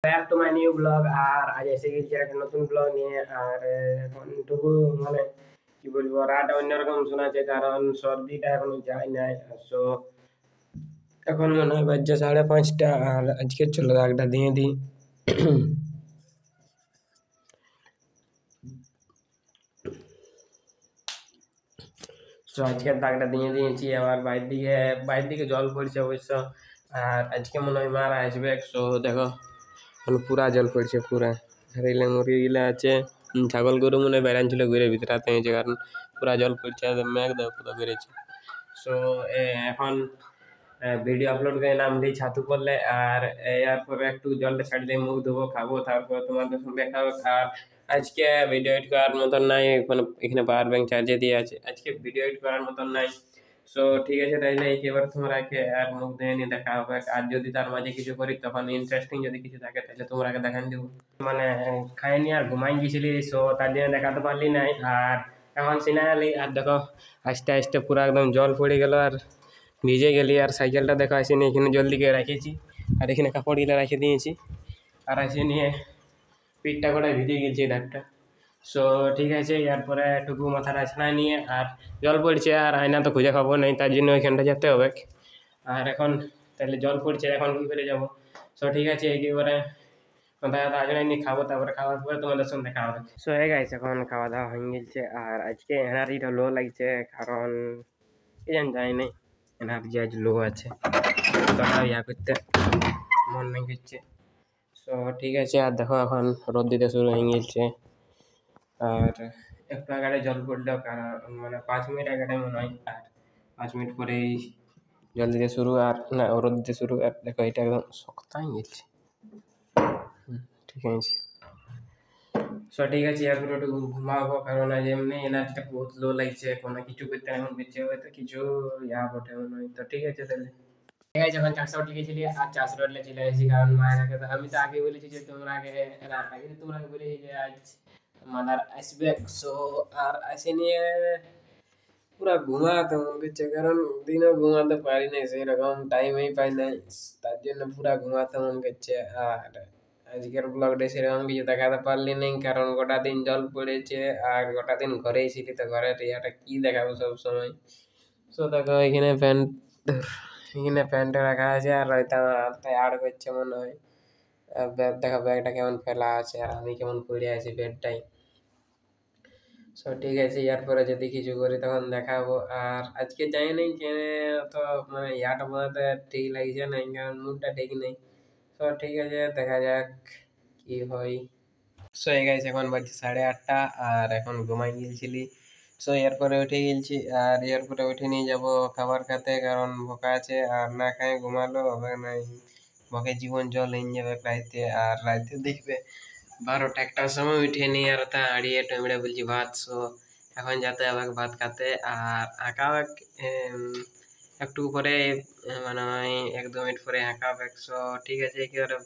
Back to my new blog. আর আজ এসে গেছি একটা নতুন ব্লগ নিয়ে। আর এখন টুকু মানে কি বলবো, রাত অন্যরকম শোনাচ্ছে কারণ সর্দিটা এখনো যায় নাই। সো এখন মনে হয় বাজছে 5:30। আর আজকে চলো দাগটা দিয়ে দিই। সো আজকের দাগটা দিয়ে দিয়েছি। আবার বাইরের দিকে জল পড়ছে অবশ্য। আর আজকে মনে হয় মারা আসবে। সো দেখো পুরা জল পড়ছে, পুরা রেলে মুরগিগুলো আছে, ছাগল গরু মনে হয় বেড়ান ছিল ঘুরে ভিতরে হাতে হয়েছে কারণ পুরা জল পড়ছে। আর মেঘ দেখো পুরো বেড়েছে। সো এখন ভিডিও আপলোড করে নাম দিই ছাতু করলে। আর এরপরে একটু জলটা ছাড়ি দিয়ে মুখ ধোবো, খাবো, তারপর তোমাদের সঙ্গে খাবো। আর আজকে ভিডিও এডিট করার মতন নাই, মানে এখানে পাওয়ার ব্যাংক চার্জে দিয়ে আছে, আজকে ভিডিও এডিট করার মতন নাই। সো ঠিক আছে, তাইলে এবার তোমরা আর মুখ দিয়ে নিয়ে দেখা হবে। আর যদি তার মাঝে কিছু করি তখন ইন্টারেস্টিং যদি কিছু থাকে তাহলে তোমরা দেখান দেবো। মানে খাইনি আর ঘুমাই গেছিলি, সো তার জন্য দেখাতে পারলি নাই। আর এখন সিনালি আর দেখো আস্তে আস্তে পুরো একদম জল পড়ে গেল আর ভিজে গেলি। আর সাইকেলটা দেখো আসেনি, এখানে জল দিকে রেখেছি আর এখানে কাপড়গুলো রেখে দিয়েছি। আর আসে নিয়ে পিঠটা করে ভিজে গেছে ডাকটা। সো ঠিক আছে, এরপরে টুকু মাথাটা ছাড়া নিয়ে আর জল পড়ছে আর আয়না তো খুঁজে খাবো নাই, তার জন্য ওইখানটা যেতে হবে। আর এখন তাহলে জল পড়ছে, এখন কী করে যাবো? সো ঠিক আছে, একেবারে মাথা আজড়াই নিয়ে খাবো, তারপরে খাওয়ার পরে তোমাদের সঙ্গে দেখা হবে। সো গাইস, এখন খাওয়া দাওয়া হয়ে গেছে। আর আজকে এনার্জিটা লো লাগছে কারণ কি জানি নাই, এনার্জি আজ লো আছে, অতটা ইয়া করতে মন নেই করছে। সো ঠিক আছে, আর দেখো এখন রোদ দিতে শুরু হয়ে গেছে। আর একটু আগে জল পড়লো কারণ মানে 5 মিনিট আগে মনে হয়। আর 5 মিনিট পরেই জল দিতে শুরু, আর না রোদ দিতে শুরু। আর দেখো এটা একদম শক্ত হয়ে গেছে। ঠিক আছে, সো ঠিক আছে, এরপরে একটু ঘুমাবো কারণ আজ এমনি এনার্জিটা বহুত লো লাগছে, কোনো কিছু করতে এমন করছে, হয়তো কিছু ইয়া বটে মনে হয়। তো ঠিক আছে তাহলে, ঠিক আছে, যখন 400 লিখেছিলি আর 400 রোডলে চলে এসেছি কারণ মায়ের আগে আমি তো আগে বলেছি যে তোমরা আগে তোমরা আগে বলেছি যে আজ মাদার আসবে। সো আর আসে নিয়ে পুরা ঘুমাতে মন করছে কারণ দিনও ঘুমাতে পারি না, সেরকম টাইমই পাই নাই, তার জন্য পুরা ঘুমাতে মন করছে। আর আজকের ব্লগটা সেরকম কিছু দেখাতে পারলি নেই কারণ গোটা দিন জল পড়েছে আর গোটা দিন ঘরেই ছিলি, তো ঘরের ইয়াটা কি দেখাবো সব সময়। সো দেখো এখানে প্যান্টটা রাখা আছে আর তাই আড় করছে মনে হয়। দেখো ব্যাগটা কেমন ফেলা আছে আর আমি কেমন পড়ে আছি বেডটাই। সো ঠিক আছে, এরপরে যদি কিছু করি তখন দেখাবো। আর আজকে জানি না কেন তো মানে ইয়াটা বানাতে ঠিক লাগছে না কারণ মুডটা ঠিক নেই। তো ঠিক আছে, দেখা যাক কি হয়। সো গাইস, এখন বাজছে 8:30 আর এখন ঘুমাই গিয়েছিলি। সো এরপরে উঠে গেছি আর এরপরে উঠে নিয়ে যাবো খাবার খেতে কারণ ভোকা আছে। আর না খাই ঘুমালো হবে নাই, ভোকে জীবন জল হয়ে যাবে রাইতে। আর রাইতে দেখবে 12টা-1টার সময় উঠে নিয়ে আর তা আড়িয়ে টমেড়ে বলছি ভাত। সো এখন যাতে হবে ভাত খাতে। আর আঁকা একটু পরে মানে 1-2 মিনিট পরে আঁকা। সো ঠিক আছে, একেবারে